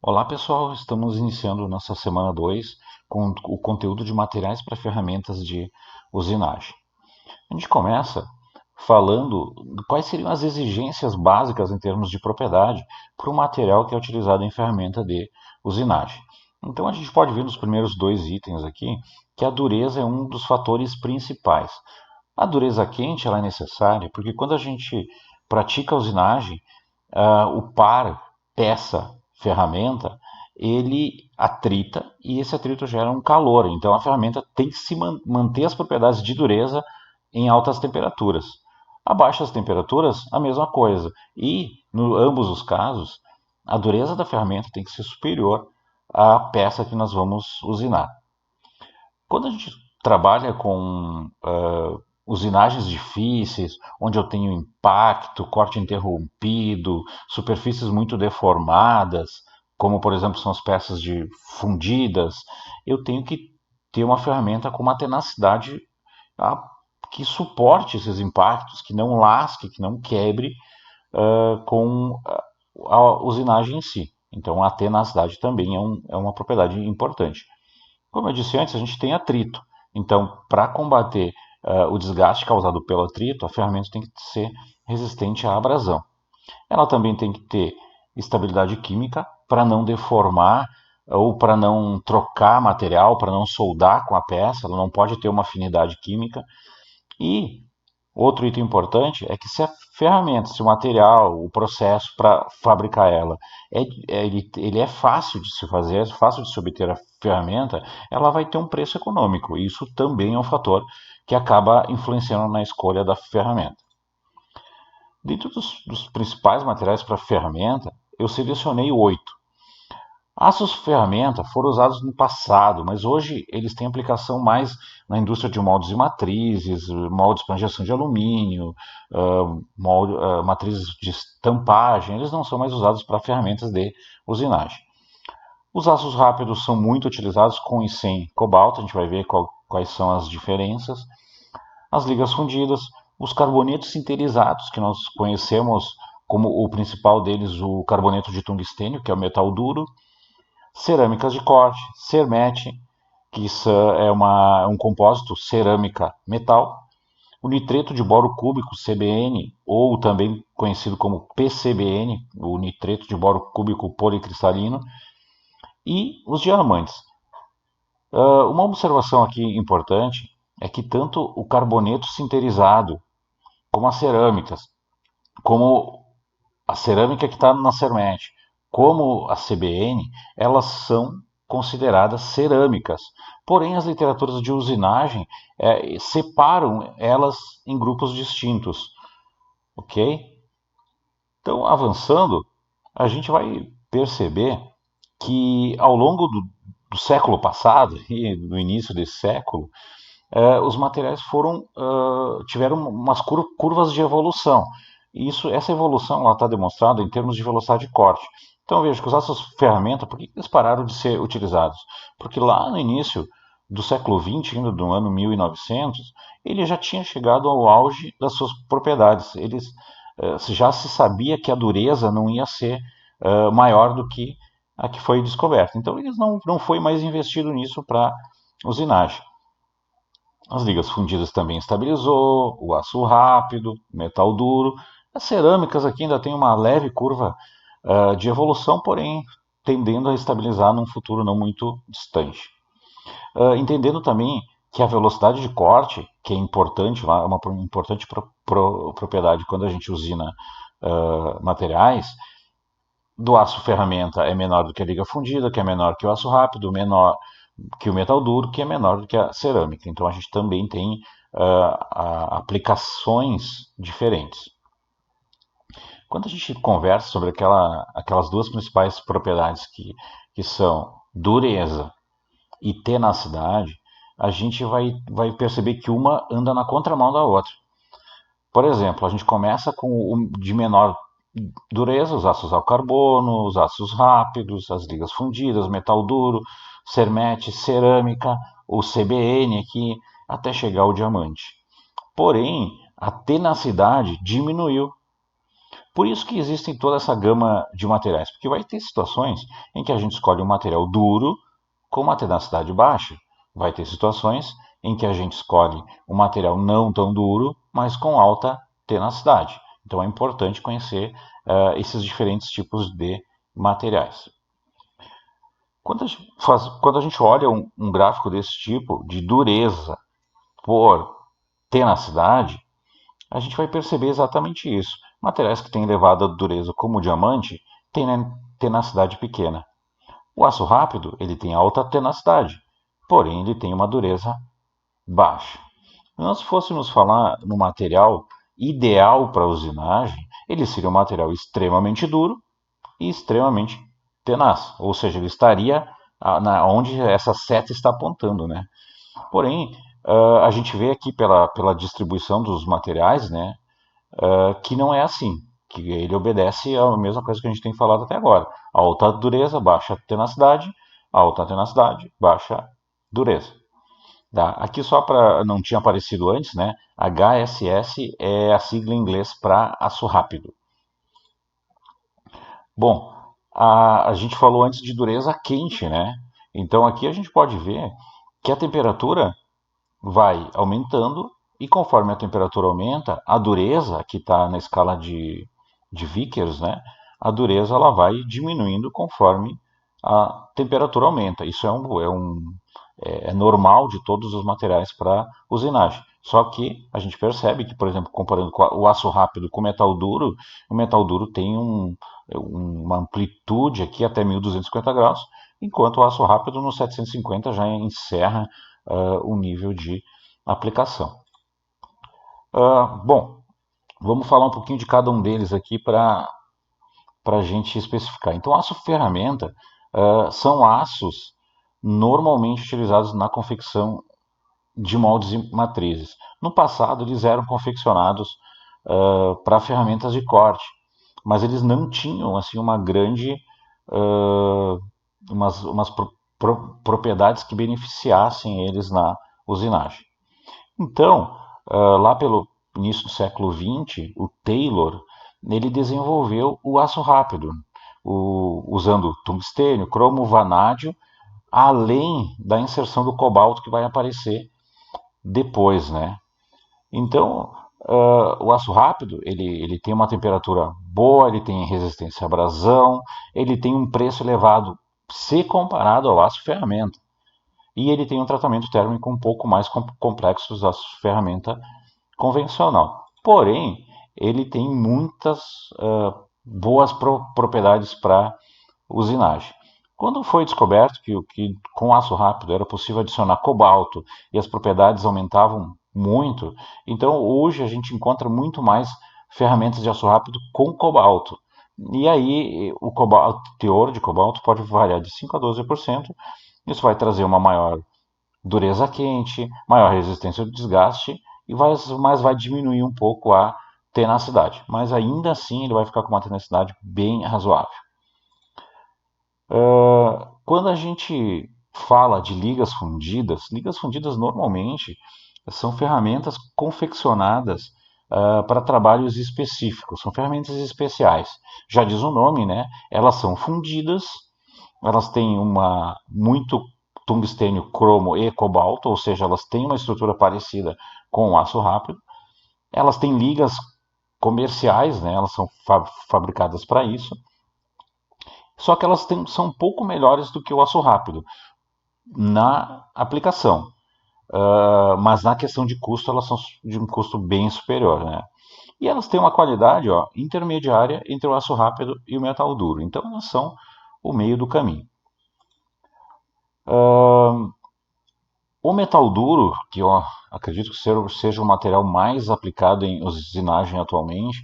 Olá pessoal, estamos iniciando nossa semana 2 com o conteúdo de materiais para ferramentas de usinagem. A gente começa falando de quais seriam as exigências básicas em termos de propriedade para o material que é utilizado em ferramenta de usinagem. Então a gente pode ver nos primeiros dois itens aqui que a dureza é um dos fatores principais. A dureza quente ela é necessária porque quando a gente pratica a usinagem, o par peça-ferramenta, ele atrita e esse atrito gera um calor. Então a ferramenta tem que se manter as propriedades de dureza em altas temperaturas. A baixas temperaturas, a mesma coisa. E, em ambos os casos, a dureza da ferramenta tem que ser superior à peça que nós vamos usinar. Quando a gente trabalha com usinagens difíceis, onde eu tenho impacto, corte interrompido, superfícies muito deformadas, como por exemplo são as peças de fundidas, eu tenho que ter uma ferramenta com uma tenacidade ah, que suporte esses impactos, que não lasque, que não quebre com a usinagem em si. Então a tenacidade também é uma propriedade importante. Como eu disse antes, a gente tem atrito. Então, para combater o desgaste causado pelo atrito, a ferramenta tem que ser resistente à abrasão. Ela também tem que ter estabilidade química para não deformar ou para não trocar material, para não soldar com a peça, ela não pode ter uma afinidade química. E outro item importante é que se a ferramenta, se o material, o processo para fabricar ela, ele é fácil de se fazer, é fácil de se obter a ferramenta, ela vai ter um preço econômico. Isso também é um fator que acaba influenciando na escolha da ferramenta. Dentro dos principais materiais para ferramenta, eu selecionei 8. Aços ferramenta foram usados no passado, mas hoje eles têm aplicação mais na indústria de moldes e matrizes, moldes para injeção de alumínio, matrizes de estampagem. Eles não são mais usados para ferramentas de usinagem. Os aços rápidos são muito utilizados com e sem cobalto, a gente vai ver quais são as diferenças. As ligas fundidas, os carbonetos sinterizados, que nós conhecemos como o principal deles, o carboneto de tungstênio, que é o metal duro, cerâmicas de corte, cermete, que isso é um compósito cerâmica-metal, o nitreto de boro cúbico, CBN, ou também conhecido como PCBN, o nitreto de boro cúbico policristalino, e os diamantes. Uma observação aqui importante é que tanto o carboneto sinterizado, como as cerâmicas, como a cerâmica que está na Cermet, como a CBN, elas são consideradas cerâmicas. Porém, as literaturas de usinagem separam elas em grupos distintos, ok? Então, avançando, a gente vai perceber que ao longo do século passado e no início desse século, os materiais tiveram umas curvas de evolução. E essa evolução está demonstrada em termos de velocidade de corte. Então veja que os aços ferramenta, por que eles pararam de ser utilizados? Porque lá no início do século XX, ainda do ano 1900, ele já tinha chegado ao auge das suas propriedades. Já se sabia que a dureza não ia ser maior do que a que foi descoberta. Então eles não foi mais investido nisso para usinagem. As ligas fundidas também estabilizou, o aço rápido, metal duro. As cerâmicas aqui ainda tem uma leve curva de evolução, porém tendendo a estabilizar num futuro não muito distante. Entendendo também que a velocidade de corte, que é importante, é uma importante propriedade quando a gente usina materiais, do aço ferramenta é menor do que a liga fundida, que é menor que o aço rápido, menor que o metal duro, que é menor do que a cerâmica. Então a gente também tem aplicações diferentes. Quando a gente conversa sobre aquelas duas principais propriedades que são dureza e tenacidade, a gente vai perceber que uma anda na contramão da outra. Por exemplo, a gente começa com o de menor dureza, os aços ao carbono, os aços rápidos, as ligas fundidas, metal duro, cermete, cerâmica, o CBN aqui, até chegar ao diamante. Porém, a tenacidade diminuiu. Por isso que existe toda essa gama de materiais, porque vai ter situações em que a gente escolhe um material duro com uma tenacidade baixa. Vai ter situações em que a gente escolhe um material não tão duro, mas com alta tenacidade. Então é importante conhecer esses diferentes tipos de materiais. Quando a gente olha um gráfico desse tipo, de dureza por tenacidade, a gente vai perceber exatamente isso. Materiais que têm elevada dureza, como o diamante, têm tenacidade pequena. O aço rápido ele tem alta tenacidade, porém ele tem uma dureza baixa. Se nós fôssemos falar no material ideal para usinagem, ele seria um material extremamente duro e extremamente tenaz, ou seja, ele estaria onde essa seta está apontando, né? Porém, a gente vê aqui pela distribuição dos materiais, né, que não é assim, que ele obedece a mesma coisa que a gente tem falado até agora. Alta dureza, baixa tenacidade, alta tenacidade, baixa dureza. Tá? Aqui só para não tinha aparecido antes, né? HSS é a sigla em inglês para aço rápido. Bom, a gente falou antes de dureza quente, né? Então aqui a gente pode ver que a temperatura vai aumentando e conforme a temperatura aumenta, a dureza, que está na escala de Vickers, né? A dureza ela vai diminuindo conforme a temperatura aumenta. Isso é normal de todos os materiais para usinagem. Só que a gente percebe que, por exemplo, comparando com o aço rápido com o metal duro tem uma amplitude aqui até 1250 graus, enquanto o aço rápido no 750 já encerra o nível de aplicação. Bom, vamos falar um pouquinho de cada um deles aqui para a gente especificar. Então, aço ferramenta são aços normalmente utilizados na confecção de moldes e matrizes. No passado, eles eram confeccionados para ferramentas de corte, mas eles não tinham assim uma grande umas propriedades que beneficiassem eles na usinagem. Então, lá pelo início do século XX, o Taylor ele desenvolveu o aço rápido, usando tungstênio, cromo, vanádio, além da inserção do cobalto que vai aparecer depois, né? Então, o aço rápido ele tem uma temperatura boa, ele tem resistência à abrasão, ele tem um preço elevado se comparado ao aço ferramenta. E ele tem um tratamento térmico um pouco mais complexo do aço ferramenta convencional. Porém, ele tem muitas boas propriedades para usinagem. Quando foi descoberto que com aço rápido era possível adicionar cobalto e as propriedades aumentavam muito, então hoje a gente encontra muito mais ferramentas de aço rápido com cobalto. E aí o teor de cobalto pode variar de 5 a 12%. Isso vai trazer uma maior dureza quente, maior resistência ao desgaste, mas vai diminuir um pouco a tenacidade. Mas ainda assim ele vai ficar com uma tenacidade bem razoável. Quando a gente fala de ligas fundidas normalmente são ferramentas confeccionadas para trabalhos específicos, são ferramentas especiais. Já diz o nome, né? Elas são fundidas, elas têm muito tungstênio, cromo e cobalto, ou seja, elas têm uma estrutura parecida com o aço rápido. Elas têm ligas comerciais, né? Elas são fabricadas para isso. Só que elas são um pouco melhores do que o aço rápido na aplicação. Mas na questão de custo, elas são de um custo bem superior. Né? E elas têm uma qualidade intermediária entre o aço rápido e o metal duro. Então elas são o meio do caminho. O metal duro, que eu acredito que seja o material mais aplicado em usinagem atualmente,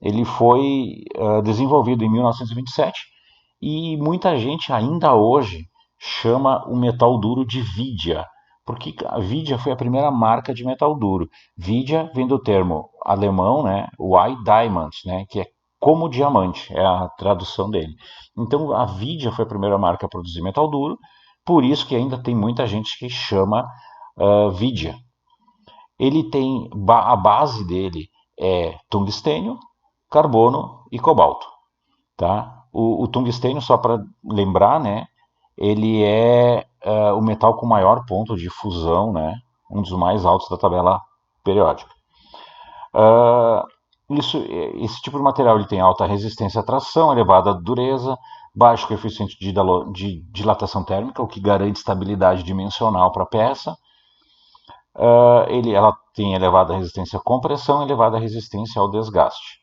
ele foi desenvolvido em 1927 e muita gente ainda hoje chama o metal duro de Vidia, porque a Vidia foi a primeira marca de metal duro. Vidia vem do termo alemão, né, White Diamond, né, que é como diamante, é a tradução dele. Então a Vidia foi a primeira marca a produzir metal duro, por isso que ainda tem muita gente que chama Vidia. Ele tem a base dele é tungstênio, carbono e cobalto. Tá? O tungstênio, só para lembrar, né, ele é o metal com maior ponto de fusão, né, um dos mais altos da tabela periódica. Uh, esse tipo de material ele tem alta resistência à tração, elevada dureza, baixo coeficiente de dilatação térmica, o que garante estabilidade dimensional para a peça. Ela tem elevada resistência à compressão e elevada resistência ao desgaste.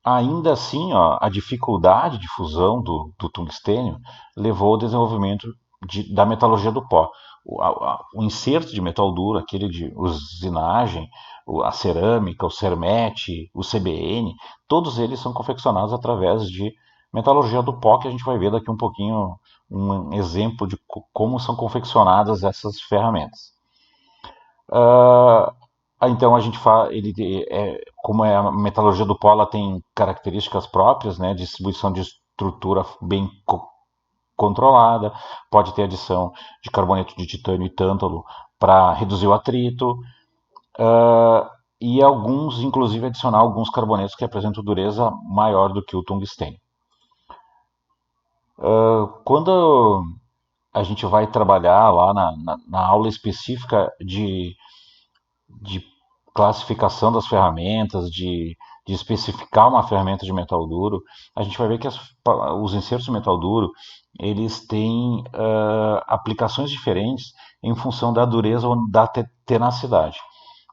Ainda assim, ó, a dificuldade de fusão do tungstênio levou ao desenvolvimento da metalurgia do pó. O inserto de metal duro, aquele de usinagem, a cerâmica, o cermete, o CBN, todos eles são confeccionados através de metalurgia do pó, que a gente vai ver daqui um pouquinho um exemplo de como são confeccionadas essas ferramentas. Então a gente fala, como a metalurgia do pó, ela tem características próprias, né, distribuição de estrutura bem controlada, pode ter adição de carboneto de titânio e tântalo para reduzir o atrito, e alguns, inclusive, adicionar alguns carbonetos que apresentam dureza maior do que o tungstênio. Quando a gente vai trabalhar lá na aula específica de classificação das ferramentas, de especificar uma ferramenta de metal duro, a gente vai ver que os insertos de metal duro eles têm aplicações diferentes em função da dureza ou da tenacidade.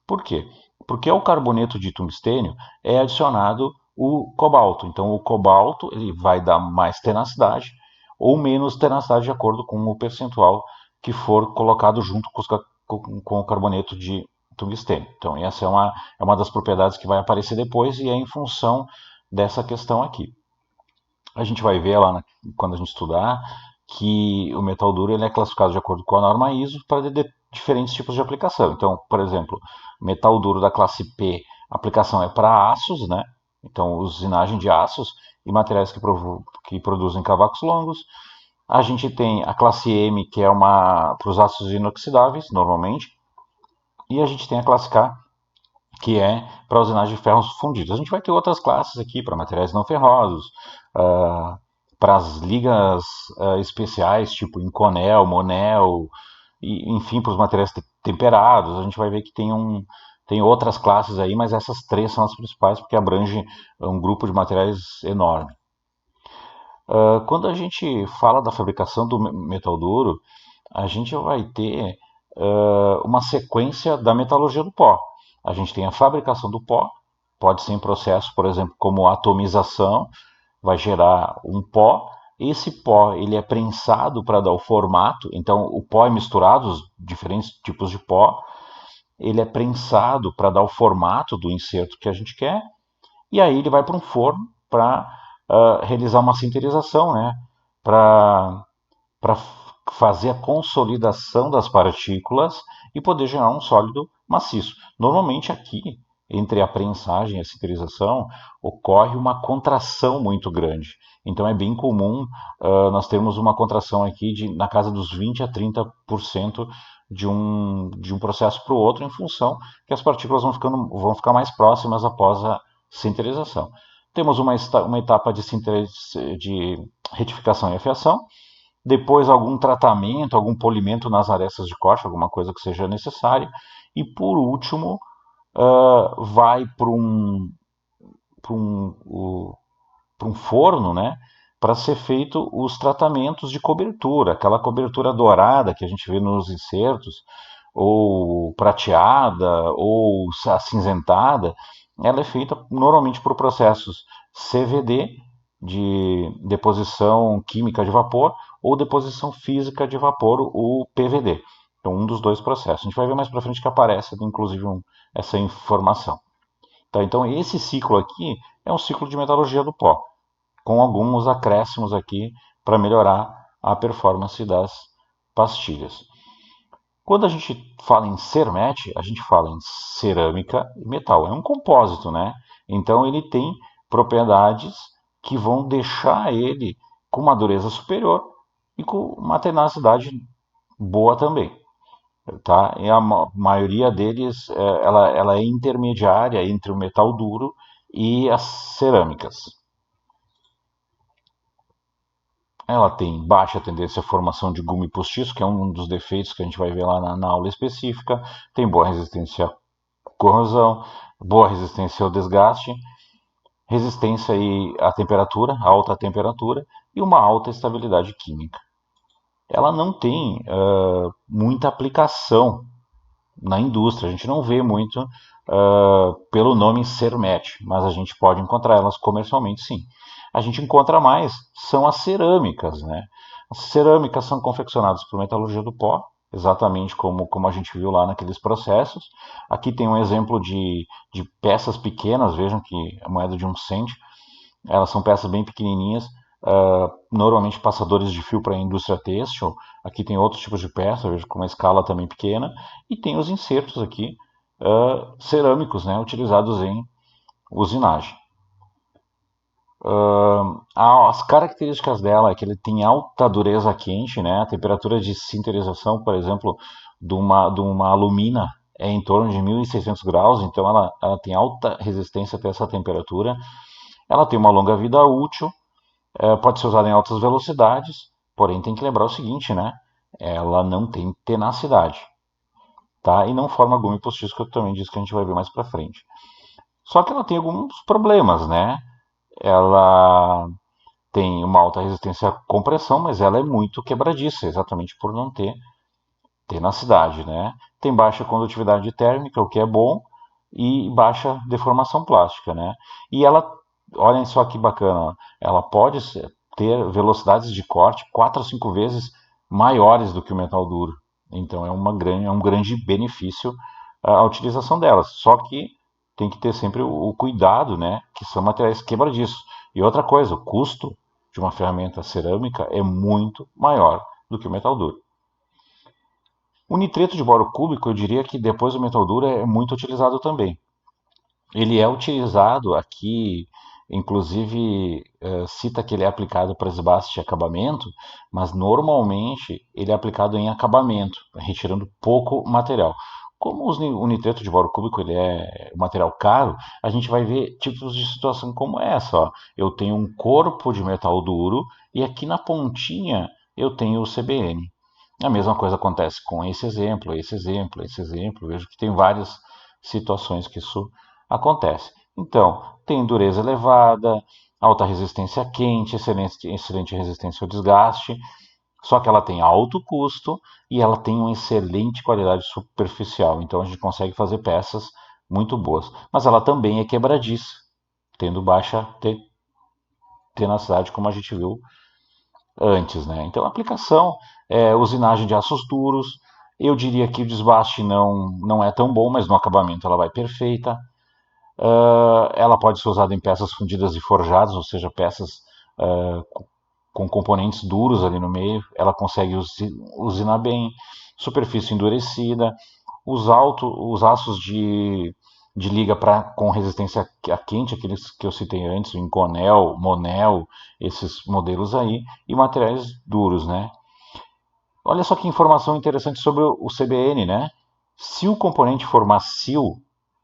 Por quê? Porque ao carboneto de tungstênio é adicionado o cobalto. Então o cobalto ele vai dar mais tenacidade ou menos tenacidade de acordo com o percentual que for colocado junto com o carboneto de tungstênio. Então, essa é uma das propriedades que vai aparecer depois e é em função dessa questão aqui. A gente vai ver lá quando a gente estudar que o metal duro ele é classificado de acordo com a norma ISO para diferentes tipos de aplicação. Então, por exemplo, metal duro da classe P, a aplicação é para aços, né? Então, usinagem de aços e materiais que produzem cavacos longos. A gente tem a classe M, que é para os aços inoxidáveis, normalmente, e a gente tem a classe K, que é para usinagem de ferros fundidos. A gente vai ter outras classes aqui para materiais não ferrosos, para as ligas especiais, tipo Inconel, Monel, e, enfim, para os materiais temperados. A gente vai ver que tem outras classes aí, mas essas três são as principais porque abrange um grupo de materiais enorme. Quando a gente fala da fabricação do metal duro, a gente vai ter uma sequência da metalurgia do pó. A gente tem a fabricação do pó, pode ser em processo, por exemplo, como atomização, vai gerar um pó. Esse pó ele é prensado para dar o formato, então o pó é misturado, os diferentes tipos de pó, ele é prensado para dar o formato do inserto que a gente quer, e aí ele vai para um forno para realizar uma sinterização, né? Para fazer a consolidação das partículas e poder gerar um sólido maciço. Normalmente aqui, entre a prensagem e a sinterização, ocorre uma contração muito grande. Então é bem comum nós termos uma contração aqui na casa dos 20 a 30% de um processo para o outro, em função que as partículas vão ficar mais próximas após a sinterização. Temos uma etapa de retificação e afiação, depois algum tratamento, algum polimento nas arestas de corte, alguma coisa que seja necessária, e por último vai para um forno, né, para ser feito os tratamentos de cobertura, aquela cobertura dourada que a gente vê nos insertos, ou prateada, ou acinzentada, ela é feita normalmente por processos CVD, de deposição química de vapor, ou deposição física de vapor, o PVD. Então, um dos dois processos. A gente vai ver mais para frente que aparece, inclusive, essa informação. Tá, então, esse ciclo aqui é um ciclo de metalurgia do pó, com alguns acréscimos aqui para melhorar a performance das pastilhas. Quando a gente fala em cermete, a gente fala em cerâmica e metal. É um compósito, né? Então ele tem propriedades que vão deixar ele com uma dureza superior e com uma tenacidade boa também. tá? E a maioria deles, ela é intermediária entre o metal duro e as cerâmicas. Ela tem baixa tendência à formação de gume postiço, que é um dos defeitos que a gente vai ver lá na aula específica. Tem boa resistência à corrosão, boa resistência ao desgaste, resistência à temperatura, alta temperatura e uma alta estabilidade química. Ela não tem muita aplicação na indústria. A gente não vê muito pelo nome Cermet, mas a gente pode encontrar elas comercialmente, sim. A gente encontra mais são as cerâmicas, né? As cerâmicas são confeccionadas por metalurgia do pó, exatamente como a gente viu lá naqueles processos. Aqui tem um exemplo de peças pequenas, vejam que a moeda de 1 cento, elas são peças bem pequenininhas, normalmente passadores de fio para a indústria têxtil. Aqui tem outros tipos de peças, vejo com uma escala também pequena. E tem os insertos aqui, cerâmicos, né, utilizados em usinagem. As características dela é que ele tem alta dureza quente, né, a temperatura de sinterização, por exemplo, de uma alumina é em torno de 1600 graus, então ela tem alta resistência até essa temperatura. Ela tem uma longa vida útil, pode ser usada em altas velocidades, porém tem que lembrar o seguinte, né? Ela não tem tenacidade, tá? E não forma gume postiço, que eu também disse que a gente vai ver mais pra frente. Só que ela tem alguns problemas, né? Ela tem uma alta resistência à compressão, mas ela é muito quebradiça, exatamente por não ter tenacidade, né? Tem baixa condutividade térmica, o que é bom, e baixa deformação plástica, né? E ela, olhem só que bacana, ela pode ter velocidades de corte 4 a 5 vezes maiores do que o metal duro. Então é um grande benefício a utilização delas. Só que tem que ter sempre o cuidado, né? Que são materiais quebradiços. E outra coisa, o custo de uma ferramenta cerâmica é muito maior do que o metal duro. O nitreto de boro cúbico, eu diria que depois do metal duro é muito utilizado também. Ele é utilizado aqui, inclusive cita que ele é aplicado para esbaste de acabamento, mas normalmente ele é aplicado em acabamento, retirando pouco material. Como o nitreto de boro cúbico ele é um material caro, a gente vai ver tipos de situação como essa. Ó. Eu tenho um corpo de metal duro e aqui na pontinha eu tenho o CBN. A mesma coisa acontece com esse exemplo, esse exemplo, esse exemplo. Vejo que tem várias situações que isso acontece. Então, tem dureza elevada, alta resistência a quente, excelente resistência ao desgaste, só que ela tem alto custo e ela tem uma excelente qualidade superficial. Então a gente consegue fazer peças muito boas. Mas ela também é quebradiça, tendo baixa tenacidade, como a gente viu antes, né? Então, a aplicação é usinagem de aços duros. Eu diria que o desbaste não é tão bom, mas no acabamento ela vai perfeita. Ela pode ser usada em peças fundidas e forjadas, ou seja, peças uh, com componentes duros ali no meio. Ela consegue usinar bem. Superfície endurecida. Os aços de liga com resistência a quente, aqueles que eu citei antes, o Inconel, Monel, esses modelos aí, e materiais duros, né? Olha só que informação interessante sobre o CBN, né? Se o componente for macio,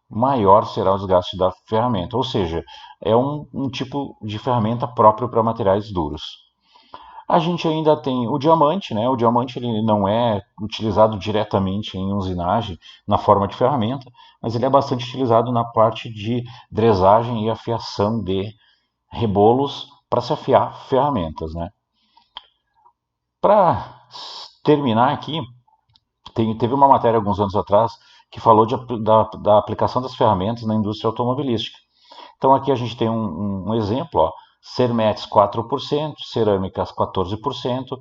maior será o desgaste da ferramenta, ou seja, é um tipo de ferramenta próprio para materiais duros. A gente ainda tem o diamante, né? O diamante ele não é utilizado diretamente em usinagem na forma de ferramenta, mas ele é bastante utilizado na parte de dresagem e afiação de rebolos para se afiar ferramentas, né? Para terminar aqui, teve uma matéria alguns anos atrás que falou da aplicação das ferramentas na indústria automobilística. Então aqui a gente tem um exemplo, ó, Cermex 4%, cerâmicas 14%,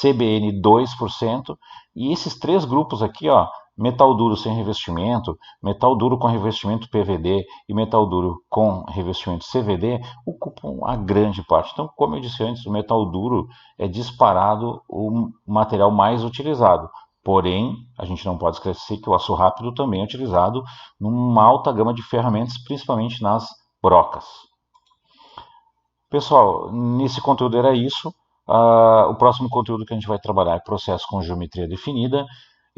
CBN 2%, e esses três grupos aqui, ó, metal duro sem revestimento, metal duro com revestimento PVD e metal duro com revestimento CVD, ocupam a grande parte. Então, como eu disse antes, o metal duro é disparado o material mais utilizado. Porém, a gente não pode esquecer que o aço rápido também é utilizado numa alta gama de ferramentas, principalmente nas brocas. Pessoal, nesse conteúdo era isso. O próximo conteúdo que a gente vai trabalhar é processo com geometria definida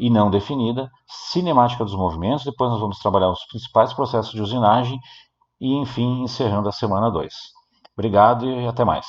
e não definida, cinemática dos movimentos, depois nós vamos trabalhar os principais processos de usinagem e, enfim, encerrando a semana 2. Obrigado e até mais.